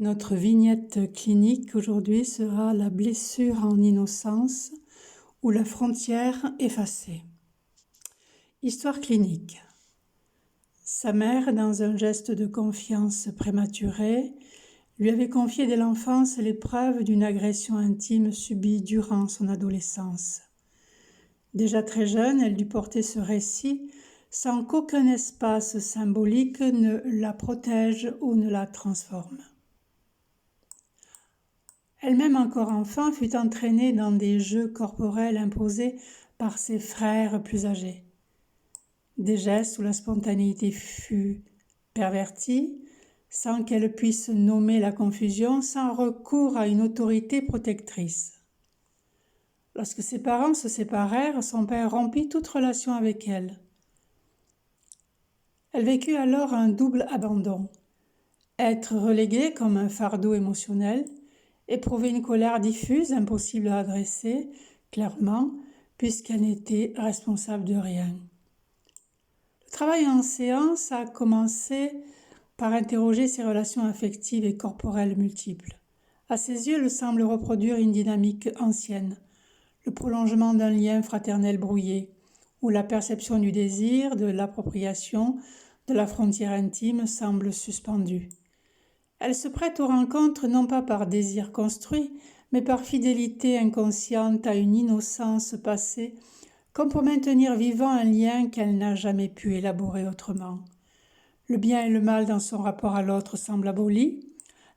Notre vignette clinique aujourd'hui sera la blessure en innocence ou la frontière effacée. Histoire clinique. Sa mère, dans un geste de confiance prématuré, lui avait confié dès l'enfance l'épreuve d'une agression intime subie durant son adolescence. Déjà très jeune, elle dut porter ce récit sans qu'aucun espace symbolique ne la protège ou ne la transforme. Elle-même encore enfant fut entraînée dans des jeux corporels imposés par ses frères plus âgés. Des gestes où la spontanéité fut pervertie, sans qu'elle puisse nommer la confusion, sans recours à une autorité protectrice. Lorsque ses parents se séparèrent, son père rompit toute relation avec elle. Elle vécut alors un double abandon. Être reléguée comme un fardeau émotionnel, éprouver une colère diffuse, impossible à adresser clairement, puisqu'elle n'était responsable de rien. Le travail en séance a commencé par interroger ses relations affectives et corporelles multiples. À ses yeux, elle semble reproduire une dynamique ancienne, le prolongement d'un lien fraternel brouillé, où la perception du désir, de l'appropriation, de la frontière intime semble suspendue. Elle se prête aux rencontres non pas par désir construit, mais par fidélité inconsciente à une innocence passée, comme pour maintenir vivant un lien qu'elle n'a jamais pu élaborer autrement. Le bien et le mal dans son rapport à l'autre semblent abolis,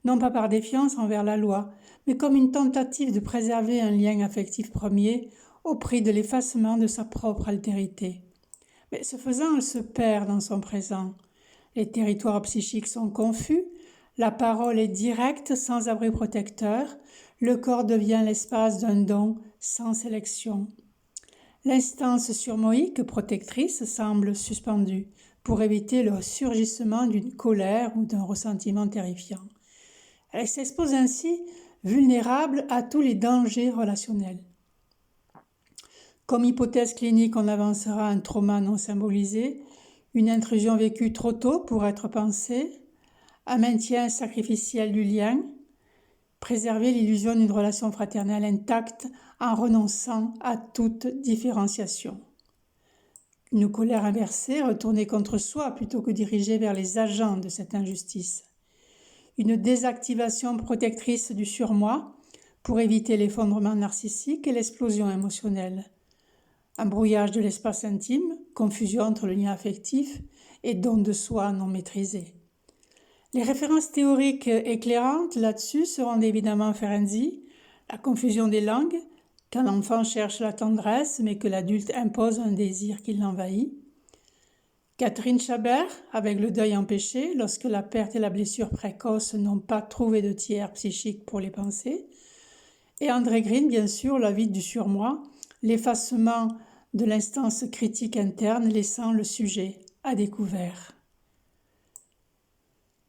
non pas par défiance envers la loi, mais comme une tentative de préserver un lien affectif premier au prix de l'effacement de sa propre altérité. Mais ce faisant, elle se perd dans son présent. Les territoires psychiques sont confus, la parole est directe sans abri protecteur, le corps devient l'espace d'un don sans sélection. L'instance surmoïque protectrice semble suspendue pour éviter le surgissement d'une colère ou d'un ressentiment terrifiant. Elle s'expose ainsi vulnérable à tous les dangers relationnels. Comme hypothèse clinique, on avancera un trauma non symbolisé, une intrusion vécue trop tôt pour être pensée, un maintien sacrificiel du lien, préserver l'illusion d'une relation fraternelle intacte en renonçant à toute différenciation. Une colère inversée, retournée contre soi plutôt que dirigée vers les agents de cette injustice. Une désactivation protectrice du surmoi pour éviter l'effondrement narcissique et l'explosion émotionnelle. Un brouillage de l'espace intime, confusion entre le lien affectif et don de soi non maîtrisé. Les références théoriques éclairantes là-dessus seront évidemment Ferenczi, la confusion des langues, quand l'enfant cherche la tendresse mais que l'adulte impose un désir qui l'envahit. Catherine Chabert, avec le deuil empêché, lorsque la perte et la blessure précoce n'ont pas trouvé de tiers psychique pour les penser. Et André Green, bien sûr, la vie du surmoi, l'effacement de l'instance critique interne laissant le sujet à découvert.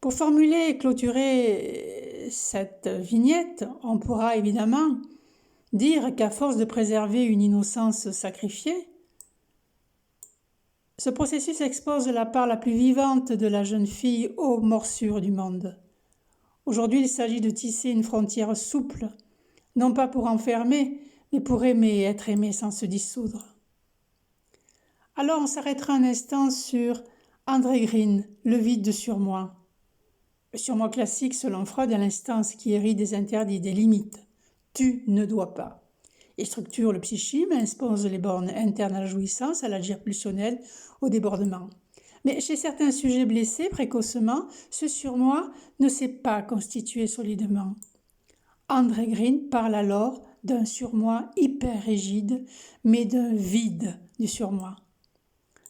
Pour formuler et clôturer cette vignette, on pourra évidemment dire qu'à force de préserver une innocence sacrifiée, ce processus expose la part la plus vivante de la jeune fille aux morsures du monde. Aujourd'hui, il s'agit de tisser une frontière souple, non pas pour enfermer, mais pour aimer et être aimé sans se dissoudre. Alors on s'arrêtera un instant sur André Green, le vide de surmoi. Le surmoi classique, selon Freud, est l'instance qui hérite des interdits, des limites. Tu ne dois pas. Il structure le psychisme, impose les bornes internes à la jouissance, à l'agir pulsionnel, au débordement. Mais chez certains sujets blessés précocement, ce surmoi ne s'est pas constitué solidement. André Green parle alors d'un surmoi hyper rigide, mais d'un vide du surmoi.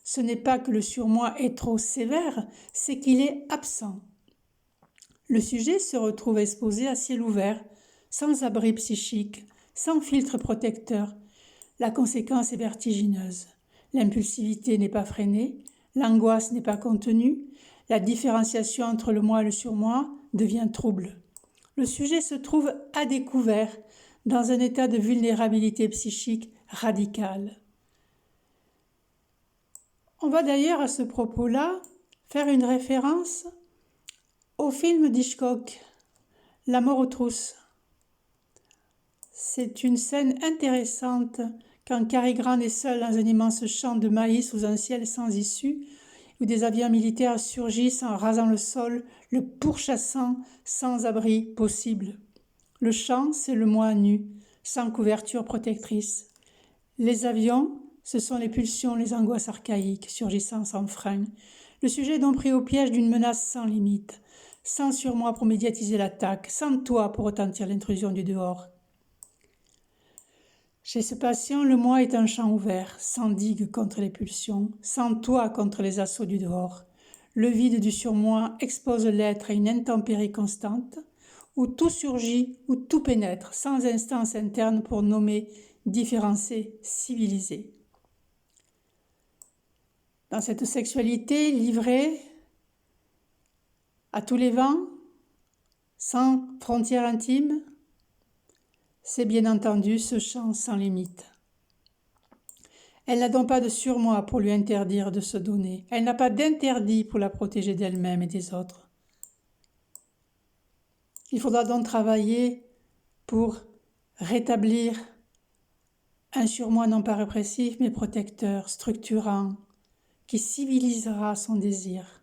Ce n'est pas que le surmoi est trop sévère, c'est qu'il est absent. Le sujet se retrouve exposé à ciel ouvert, sans abri psychique, sans filtre protecteur. La conséquence est vertigineuse. L'impulsivité n'est pas freinée, l'angoisse n'est pas contenue, la différenciation entre le moi et le surmoi devient trouble. Le sujet se trouve à découvert, dans un état de vulnérabilité psychique radicale. On va d'ailleurs à ce propos-là faire une référence au film d'Hitchcock, La mort aux trousses. C'est une scène intéressante quand Cary Grant est seul dans un immense champ de maïs sous un ciel sans issue, où des avions militaires surgissent en rasant le sol, le pourchassant sans abri possible. Le champ, c'est le moi nu, sans couverture protectrice. Les avions, ce sont les pulsions, les angoisses archaïques, surgissant sans frein. Le sujet est donc pris au piège d'une menace sans limite, sans surmoi pour médiatiser l'attaque, sans toit pour retentir l'intrusion du dehors. Chez ce patient, le moi est un champ ouvert, sans digue contre les pulsions, sans toit contre les assauts du dehors. Le vide du surmoi expose l'être à une intempérie constante, où tout surgit, où tout pénètre, sans instance interne pour nommer, différencier, civiliser. Dans cette sexualité livrée à tous les vents, sans frontières intimes, c'est bien entendu ce champ sans limite. Elle n'a donc pas de surmoi pour lui interdire de se donner. Elle n'a pas d'interdit pour la protéger d'elle-même et des autres. Il faudra donc travailler pour rétablir un surmoi non pas répressif mais protecteur, structurant, qui civilisera son désir.